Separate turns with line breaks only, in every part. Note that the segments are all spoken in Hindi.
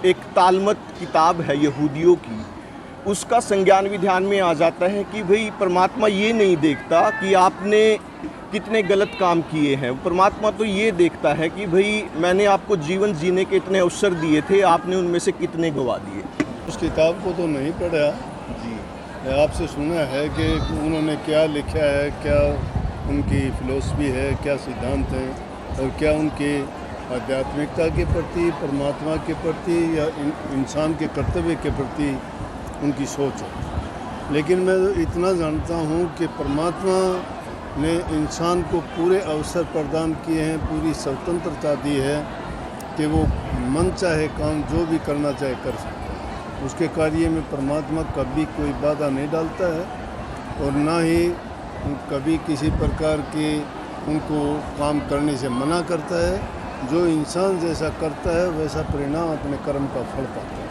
एक तालमत किताब है यहूदियों की, उसका संज्ञान भी ध्यान में आ जाता है कि भाई परमात्मा ये नहीं देखता कि आपने कितने गलत काम किए हैं। परमात्मा तो ये देखता है कि भाई मैंने आपको जीवन जीने के इतने अवसर दिए थे, आपने उनमें से कितने गंवा दिए।
उस किताब को तो नहीं पढ़ा
जी,
आपसे सुना है कि उन्होंने क्या लिखा है, क्या उनकी फिलॉसफी है, क्या सिद्धांत हैं और क्या उनके आध्यात्मिकता के प्रति, परमात्मा के प्रति या इंसान के कर्तव्य के प्रति उनकी सोच है। लेकिन मैं इतना जानता हूँ कि परमात्मा ने इंसान को पूरे अवसर प्रदान किए हैं, पूरी स्वतंत्रता दी है कि वो मन चाहे काम जो भी करना चाहे कर सकता है। उसके कार्य में परमात्मा कभी कोई बाधा नहीं डालता है और ना ही कभी किसी प्रकार के उनको काम करने से मना करता है। जो इंसान जैसा करता है वैसा परिणाम अपने कर्म का फल पाता है।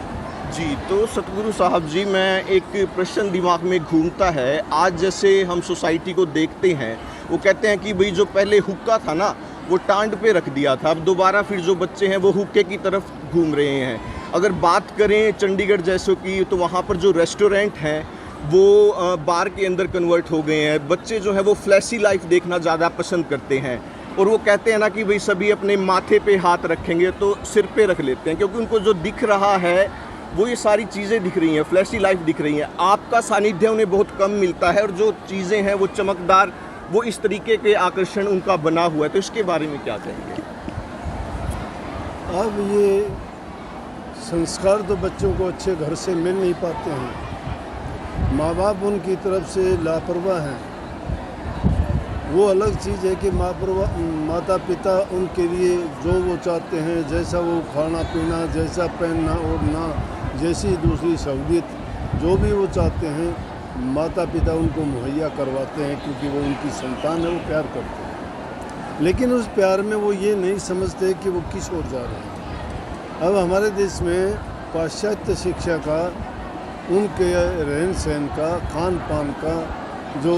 जी, तो सतगुरु साहब जी, मैं एक प्रश्न दिमाग में घूमता है। आज जैसे हम सोसाइटी को देखते हैं, वो कहते हैं कि भाई जो पहले हुक्का था ना, वो टांड पे रख दिया था, अब दोबारा फिर जो बच्चे हैं वो हुक्के की तरफ घूम रहे हैं। अगर बात करें चंडीगढ़ जैसों की, तो वहाँ पर जो रेस्टोरेंट हैं वो बार के अंदर कन्वर्ट हो गए हैं। बच्चे जो है वो फ्लैशी लाइफ देखना ज़्यादा पसंद करते हैं और वो कहते हैं ना कि भाई सभी अपने माथे पे हाथ रखेंगे तो सिर पे रख लेते हैं, क्योंकि उनको जो दिख रहा है वो ये सारी चीज़ें दिख रही हैं, फ्लैशी लाइफ दिख रही हैं। आपका सानिध्य उन्हें बहुत कम मिलता है और जो चीज़ें हैं वो चमकदार, वो इस तरीके के आकर्षण उनका बना हुआ है। तो इसके बारे में क्या कहेंगे?
अब ये संस्कार तो बच्चों को अच्छे घर से मिल नहीं पाते हैं। माँ बाप उनकी तरफ से लापरवाह हैं। वो अलग चीज़ है कि माता पिता उनके लिए जो वो चाहते हैं, जैसा वो खाना पीना, जैसा पहनना ओढ़ना, जैसी दूसरी सहूलियत जो भी वो चाहते हैं, माता पिता उनको मुहैया करवाते हैं, क्योंकि वो उनकी संतान है, वो प्यार करते हैं। लेकिन उस प्यार में वो ये नहीं समझते कि वो किस ओर जा रहे हैं। अब हमारे देश में पाश्चात्य शिक्षा का, उनके रहन सहन का, खान पान का जो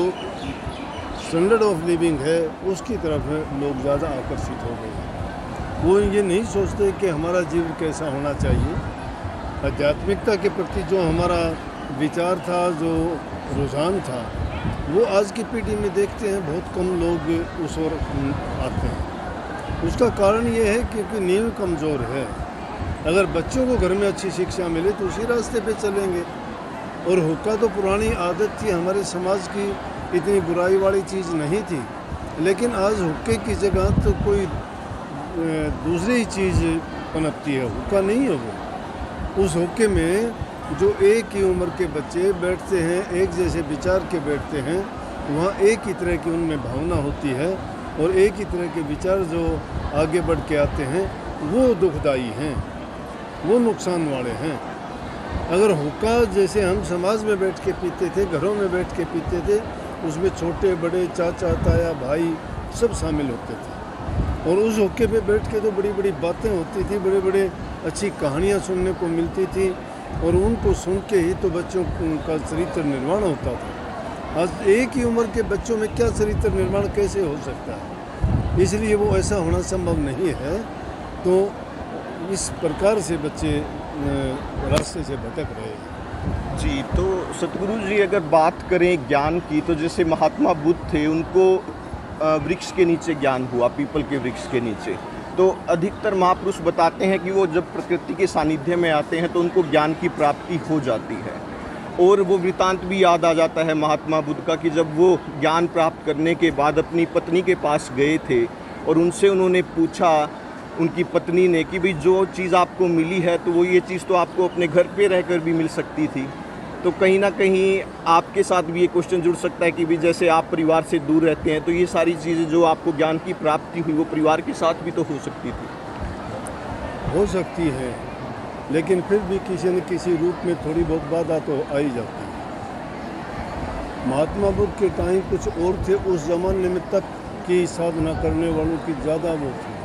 स्टैंडर्ड ऑफ लिविंग है, उसकी तरफ लोग ज़्यादा आकर्षित हो गए हैं। वो ये नहीं सोचते कि हमारा जीवन कैसा होना चाहिए। आध्यात्मिकता के प्रति जो हमारा विचार था, जो रुझान था, वो आज की पीढ़ी में देखते हैं बहुत कम लोग उस ओर आते हैं। उसका कारण ये है क्योंकि नींव कमज़ोर है। अगर बच्चों को घर में अच्छी शिक्षा मिले तो उसी रास्ते पे चलेंगे। और हुक्का तो पुरानी आदत थी हमारे समाज की, इतनी बुराई वाली चीज़ नहीं थी। लेकिन आज हुक्के की जगह तो कोई दूसरी ही चीज़ पनपती है, हुक्का नहीं है वो। उस हुक्के में जो एक ही उम्र के बच्चे बैठते हैं, एक जैसे विचार के बैठते हैं, वहाँ एक ही तरह की उनमें भावना होती है और एक ही तरह के विचार जो आगे बढ़ के आते हैं वो दुखदाई हैं, वो नुकसान वाले हैं। अगर हुक्का जैसे हम समाज में बैठ के पीते थे, घरों में बैठ के पीते थे, उसमें छोटे बड़े, चाचा ताया भाई सब शामिल होते थे और उस हुक्के पे बैठ के तो बड़ी बड़ी बातें होती थी, बड़े बड़े अच्छी कहानियाँ सुनने को मिलती थी और उनको सुन के ही तो बच्चों का चरित्र निर्माण होता था। आज एक ही उम्र के बच्चों में क्या चरित्र निर्माण कैसे हो सकता है? इसलिए वो ऐसा होना संभव नहीं है। तो इस प्रकार से बच्चे रास्ते से भटक रहे हैं।
जी, तो सतगुरु जी अगर बात करें ज्ञान की, तो जैसे महात्मा बुद्ध थे, उनको वृक्ष के नीचे ज्ञान हुआ, पीपल के वृक्ष के नीचे। तो अधिकतर महापुरुष बताते हैं कि वो जब प्रकृति के सानिध्य में आते हैं तो उनको ज्ञान की प्राप्ति हो जाती है। और वो वृतांत भी याद आ जाता है महात्मा बुद्ध का कि जब वो ज्ञान प्राप्त करने के बाद अपनी पत्नी के पास गए थे और उनसे उन्होंने पूछा, उनकी पत्नी ने, कि भाई जो चीज़ आपको मिली है तो वो ये चीज़ तो आपको अपने घर पे रहकर भी मिल सकती थी। तो कहीं ना कहीं आपके साथ भी ये क्वेश्चन जुड़ सकता है कि भी जैसे आप परिवार से दूर रहते हैं तो ये सारी चीज़ें जो आपको ज्ञान की प्राप्ति हुई वो परिवार के साथ भी तो हो सकती थी।
हो सकती है, लेकिन फिर भी किसी न किसी रूप में थोड़ी बहुत बाधा तो आ ही जाती है। महात्मा बुद्ध के टाइम कुछ और थे, उस जमाने में तप की साधना करने वालों की ज़्यादा वो थी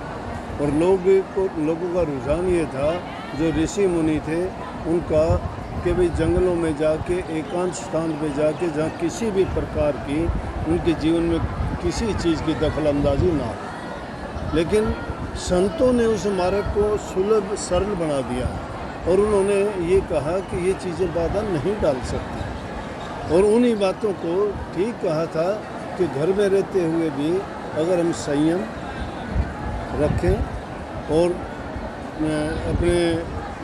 और लोगों का रुझान ये था, जो ऋषि मुनि थे उनका, कि भाई जंगलों में जाके, एकांत स्थान पे जाके, जहाँ किसी भी प्रकार की उनके जीवन में किसी चीज़ की दखल अंदाजी ना हो। लेकिन संतों ने उस मार्ग को सुलभ सरल बना दिया और उन्होंने ये कहा कि ये चीज़ें बाधा नहीं डाल सकती, और उन्हीं बातों को ठीक कहा था कि घर में रहते हुए भी अगर हम संयम रखें और अपने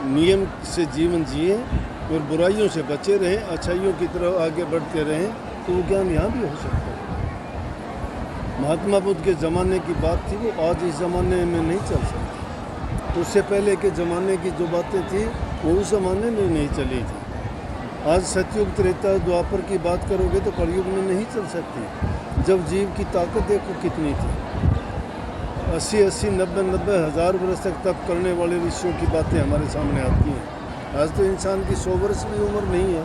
नियम से जीवन जिए और बुराइयों से बचे रहें, अच्छाइयों की तरफ आगे बढ़ते रहें, तो वो ज्ञान यहाँ भी हो सकता है। महात्मा बुद्ध के ज़माने की बात थी, वो आज इस ज़माने में नहीं चल सकती। तो उससे पहले के ज़माने की जो बातें थी वो उस ज़माने में नहीं चली थी। आज सतयुग त्रेता द्वापर की बात करोगे तो कलयुग में नहीं चल सकती। जब जीव की ताकत देखो कितनी थी, 80-80, 90-90 हज़ार वर्ष तक तप करने वाले ऋषियों की बातें हमारे सामने आती हैं। आज तो इंसान की 100 वर्ष भी उम्र नहीं है।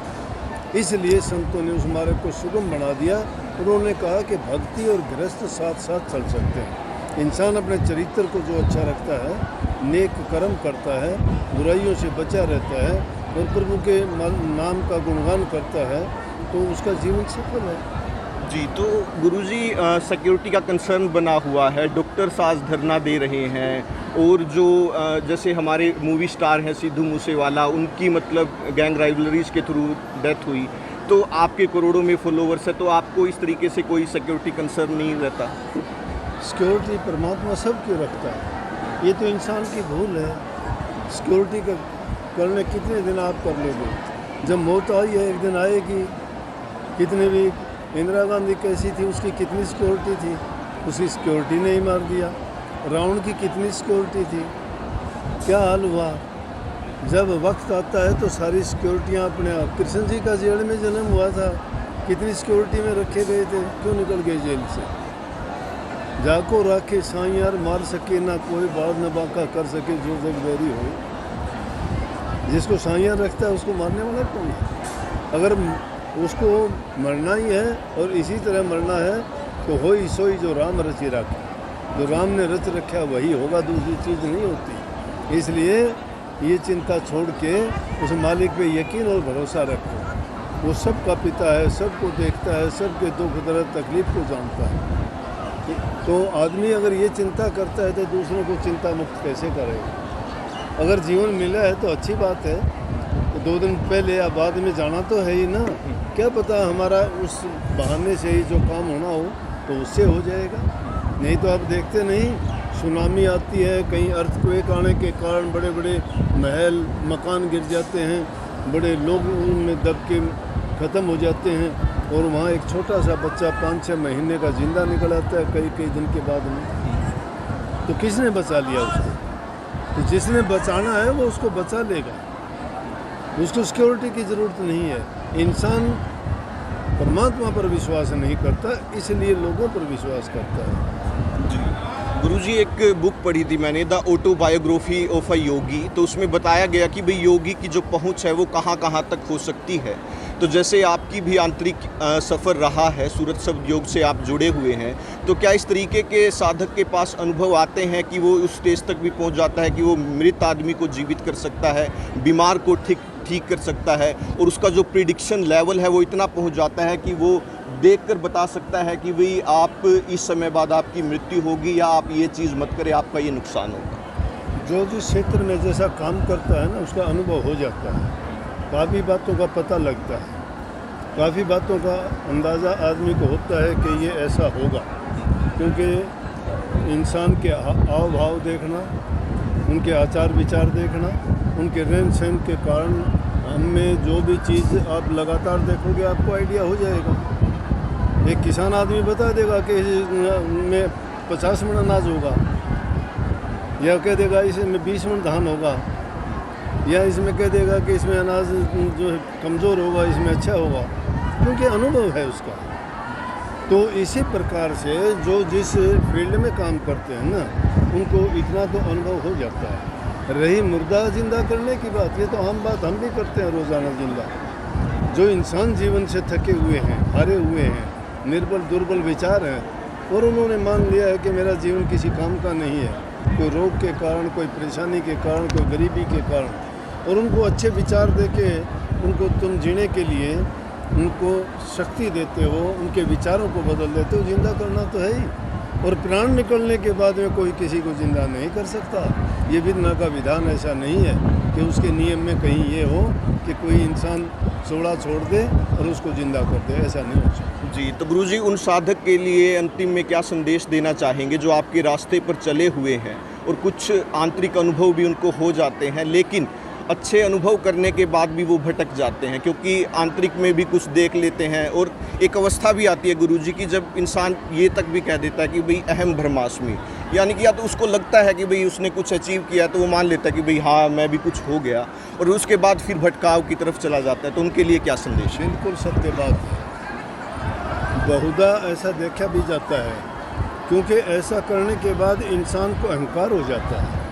इसलिए संतों ने उस मार्ग को सुगम बना दिया। उन्होंने कहा कि भक्ति और गृहस्थ साथ साथ चल सकते हैं। इंसान अपने चरित्र को जो अच्छा रखता है, नेक कर्म करता है, बुराइयों से बचा रहता है और प्रभु के नाम का गुणगान करता है, तो उसका जीवन सफल है।
जी, तो गुरुजी सिक्योरिटी का कंसर्न बना हुआ है, डॉक्टर्स आज धरना दे रहे हैं, और जो जैसे हमारे मूवी स्टार हैं सिद्धू मूसेवाला, उनकी मतलब गैंग राइवलरीज के थ्रू डेथ हुई, तो आपके करोड़ों में फॉलोवर्स है, तो आपको इस तरीके से कोई सिक्योरिटी कंसर्न नहीं रहता?
सिक्योरिटी परमात्मा सब क्यों रखता है? ये तो इंसान की भूल है। सिक्योरिटी का करने कितने दिन आप कर लोगे? जब मौत आई है, एक दिन आएगी। कितने भी इंदिरा गांधी कैसी थी, उसकी कितनी सिक्योरिटी थी, उसकी सिक्योरिटी ने ही मार दिया। रावण की कितनी सिक्योरिटी थी, क्या हाल हुआ? जब वक्त आता है तो सारी सिक्योरिटियाँ अपने आप। कृष्ण जी का जेल में जन्म हुआ था, कितनी सिक्योरिटी में रखे गए थे, क्यों निकल गए जेल से? जाको राखे साइयार, मार सके ना कोई, बाद न बाका कर सके जो जग बैरी हो। जिसको साइयार रखता है उसको मारने वाला कौन है? अगर उसको मरना ही है और इसी तरह मरना है तो हो ही सोई जो राम रची रखा। जो राम ने रच रखा वही होगा, दूसरी चीज़ नहीं होती। इसलिए ये चिंता छोड़ के उस मालिक पे यकीन और भरोसा रखो। वो सबका पिता है, सबको देखता है, सबके दुख दर्द तकलीफ को जानता है। तो आदमी अगर ये चिंता करता है तो दूसरों को चिंता मुक्त कैसे करेगा? अगर जीवन मिला है तो अच्छी बात है, तो 2 दिन पहले या बाद में जाना तो है ही ना। क्या पता हमारा उस बहाने से ही जो काम होना हो तो उससे हो जाएगा। नहीं तो आप देखते नहीं, सुनामी आती है, कहीं अर्थक्वेक आने के कारण बड़े बड़े महल मकान गिर जाते हैं, बड़े लोग उनमें दब के ख़त्म हो जाते हैं, और वहाँ एक छोटा सा बच्चा 5-6 महीने का जिंदा निकल आता है कई दिन के बाद में। तो किसने बचा लिया उसको? तो जिसने बचाना है वो उसको बचा लेगा, उसको सिक्योरिटी की ज़रूरत नहीं है। इंसान परमात्मा पर विश्वास नहीं करता, इसलिए लोगों पर विश्वास करता है।
जी गुरुजी, एक बुक पढ़ी थी मैंने, द ऑटोबायोग्राफी ऑफ अ योगी, तो उसमें बताया गया कि भाई योगी की जो पहुंच है वो कहां कहां तक हो सकती है। तो जैसे आपकी भी आंतरिक सफ़र रहा है, सूरत शब्द योग से आप जुड़े हुए हैं, तो क्या इस तरीके के साधक के पास अनुभव आते हैं कि वो उस स्टेज तक भी पहुंच जाता है कि वो मृत आदमी को जीवित कर सकता है, बीमार को ठीक कर सकता है, और उसका जो प्रिडिक्शन लेवल है वो इतना पहुंच जाता है कि वो देखकर बता सकता है कि भाई आप इस समय बाद आपकी मृत्यु होगी, या आप ये चीज़ मत करें, आपका ये नुकसान होगा?
जो जिस क्षेत्र में जैसा काम करता है ना, उसका अनुभव हो जाता है। काफ़ी बातों का पता लगता है, काफ़ी बातों का अंदाज़ा आदमी को होता है कि ये ऐसा होगा। क्योंकि इंसान के हाव भाव देखना, उनके आचार विचार देखना, उनके रहन सहन के कारण हमें जो भी चीज़ आप लगातार देखोगे आपको आइडिया हो जाएगा। एक किसान आदमी बता देगा कि इसमें 50 मन अनाज होगा, या कह देगा इसमें 20 मन धान होगा, या इसमें कह देगा कि इसमें अनाज जो है कमज़ोर होगा, इसमें अच्छा होगा, क्योंकि अनुभव है उसका। तो इसी प्रकार से जो जिस फील्ड में काम करते हैं ना, उनको इतना तो अनुभव हो जाता है। रही मुर्दा जिंदा करने की बात, ये तो आम बात हम भी करते हैं रोज़ाना जिंदा। जो इंसान जीवन से थके हुए हैं, हारे हुए हैं, निर्बल दुर्बल विचार हैं, और उन्होंने मान लिया है कि मेरा जीवन किसी काम का नहीं है, कोई रोग के कारण, कोई परेशानी के कारण, कोई गरीबी के कारण, और उनको अच्छे विचार देके उनको तुम जीने के लिए उनको शक्ति देते हो, उनके विचारों को बदल देते हो, जिंदा करना तो है ही। और प्राण निकलने के बाद में कोई किसी को जिंदा नहीं कर सकता, ये विधना का विधान ऐसा नहीं है। कि उसके नियम में कहीं ये हो कि कोई इंसान सोड़ा छोड़ दे और उसको जिंदा कर दे, ऐसा नहीं हो सकता।
जी, तो गुरुजी उन साधक के लिए अंतिम में क्या संदेश देना चाहेंगे जो आपके रास्ते पर चले हुए हैं और कुछ आंतरिक अनुभव भी उनको हो जाते हैं, लेकिन अच्छे अनुभव करने के बाद भी वो भटक जाते हैं क्योंकि आंतरिक में भी कुछ देख लेते हैं और एक अवस्था भी आती है गुरुजी की जब इंसान ये तक भी कह देता है कि भाई अहम ब्रह्मास्मि, यानी कि या तो उसको लगता है कि भाई उसने कुछ अचीव किया तो वो मान लेता है कि भाई हाँ मैं भी कुछ हो गया, और उसके बाद फिर भटकाव की तरफ चला जाता है। तो उनके लिए क्या संदेश है?
बिल्कुल सत्य बात है। बहुधा ऐसा देखा भी जाता है, क्योंकि ऐसा करने के बाद इंसान को अहंकार हो जाता है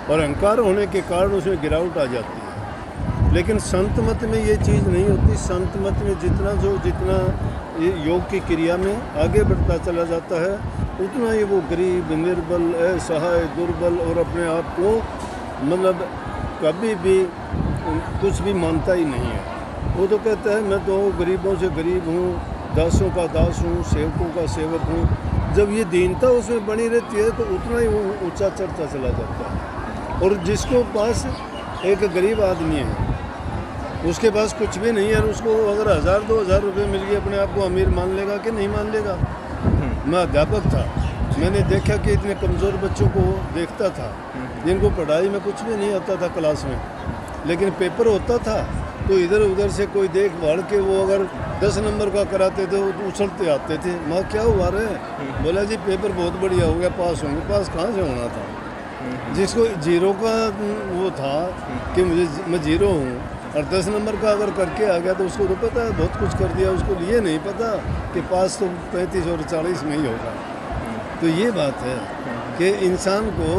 और अहंकार होने के कारण उसमें गिरावट आ जाती है। लेकिन संत मत में ये चीज़ नहीं होती। संत मत में जितना ये योग की क्रिया में आगे बढ़ता चला जाता है, उतना ही वो गरीब, निर्बल, असहाय, दुर्बल और अपने आप को मतलब कभी भी कुछ भी मानता ही नहीं है। वो तो कहता है मैं तो गरीबों से गरीब हूँ, दासों का दास हूँ, सेवकों का सेवक हूँ। जब ये दीनता उसमें बनी रहती है तो उतना ही वो ऊंचा चढ़ता चला जाता है। और जिसको पास एक गरीब आदमी है, उसके पास कुछ भी नहीं है, और उसको अगर 1000-2000 रुपये मिल गए, अपने आप को अमीर मान लेगा कि नहीं मान लेगा? मैं अध्यापक था, मैंने देखा कि इतने कमज़ोर बच्चों को देखता था जिनको पढ़ाई में कुछ भी नहीं आता था क्लास में, लेकिन पेपर होता था तो इधर उधर से कोई देख भाड़ के वो अगर 10 नंबर का कराते थे वो उछलते आते थे। माँ क्या हुआ रे? बोला जी पेपर बहुत बढ़िया हो गया, पास होंगे। पास कहाँ से होना था? जिसको जीरो का वो था कि मैं जीरो हूँ और 10 नंबर का अगर करके आ गया तो उसको तो पता है बहुत कुछ कर दिया, उसको ये नहीं पता कि पास तो 35 और 40 में ही होगा। तो ये बात है कि इंसान को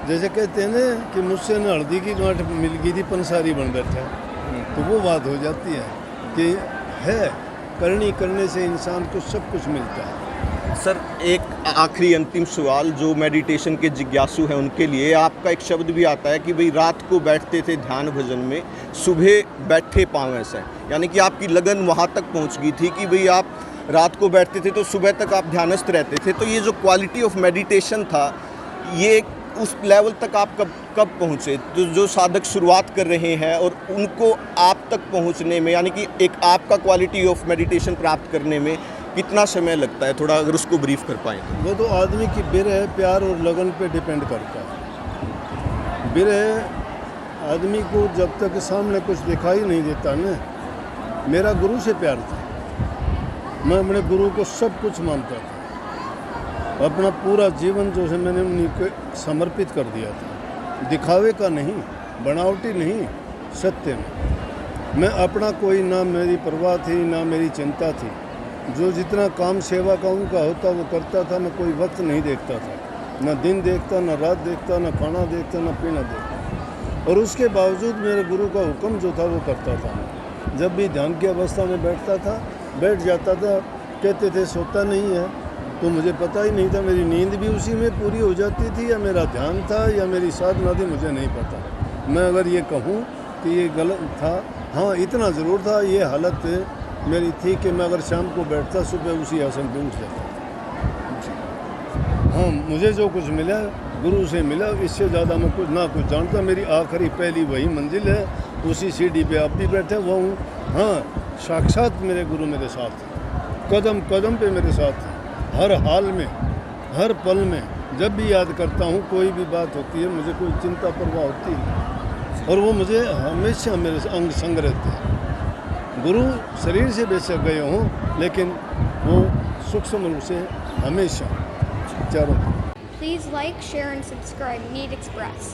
जैसे कहते हैं ना कि मुझसे न हल्दी की गांठ मिल गई थी, पंसारी बन बैठा, तो वो बात हो जाती है कि है करने से इंसान को सब कुछ मिलता है।
सर एक आखिरी अंतिम सवाल जो मेडिटेशन के जिज्ञासु हैं उनके लिए, आपका एक शब्द भी आता है कि भाई रात को बैठते थे ध्यान भजन में, सुबह बैठे पाँव ऐसा, यानी कि आपकी लगन वहाँ तक पहुँच गई थी कि भाई आप रात को बैठते थे तो सुबह तक आप ध्यानस्थ रहते थे। तो ये जो क्वालिटी ऑफ मेडिटेशन था, ये उस लेवल तक आप कब पहुँचे? तो जो साधक शुरुआत कर रहे हैं और उनको आप तक पहुँचने में, यानी कि एक आपका क्वालिटी ऑफ मेडिटेशन प्राप्त करने में कितना समय लगता है? थोड़ा अगर उसको ब्रीफ कर पाएँ तो।
वो तो आदमी की बिरह, प्यार और लगन पे डिपेंड करता है। बिरह आदमी को जब तक सामने कुछ दिखाई नहीं देता ना, मेरा गुरु से प्यार था, मैं अपने गुरु को सब कुछ मानता था, अपना पूरा जीवन जो है मैंने उन्हीं को समर्पित कर दिया था। दिखावे का नहीं, बनावटी नहीं, सत्य में। मैं अपना कोई ना मेरी परवाह थी ना मेरी चिंता थी। जो जितना काम सेवा का उनका होता वो करता था। मैं कोई वक्त नहीं देखता था, ना दिन देखता, ना रात देखता, ना खाना देखता, ना पीना देखता। और उसके बावजूद मेरे गुरु का हुक्म जो था वो करता था। जब भी ध्यान की अवस्था में बैठता था, बैठ जाता था, कहते थे सोता नहीं है, तो मुझे पता ही नहीं था, मेरी नींद भी उसी में पूरी हो जाती थी या मेरा ध्यान था या मेरी साधना थी, मुझे नहीं पता। मैं अगर ये कहूँ कि ये गलत था, हाँ इतना ज़रूर था, ये हालत मेरी थी कि मैं अगर शाम को बैठता, सुबह उसी आसन पे उठ जाता। हाँ, मुझे जो कुछ मिला गुरु से मिला, इससे ज़्यादा मैं कुछ ना कुछ जानता। मेरी आखिरी पहली वही मंजिल है, उसी सीढ़ी पे आप भी बैठे हुआ हूँ। हाँ, साक्षात मेरे गुरु मेरे साथ हैं, कदम कदम पे मेरे साथ हैं, हर हाल में, हर पल में। जब भी याद करता हूँ, कोई भी बात होती है, मुझे कोई चिंता परवाह होती है, और वो मुझे हमेशा मेरे अंग संग रहते हैं। गुरु शरीर से बेशक गए हों, लेकिन वो सूक्ष्म रूप से हमेशा चारों।
Please like, share, and subscribe Need Express.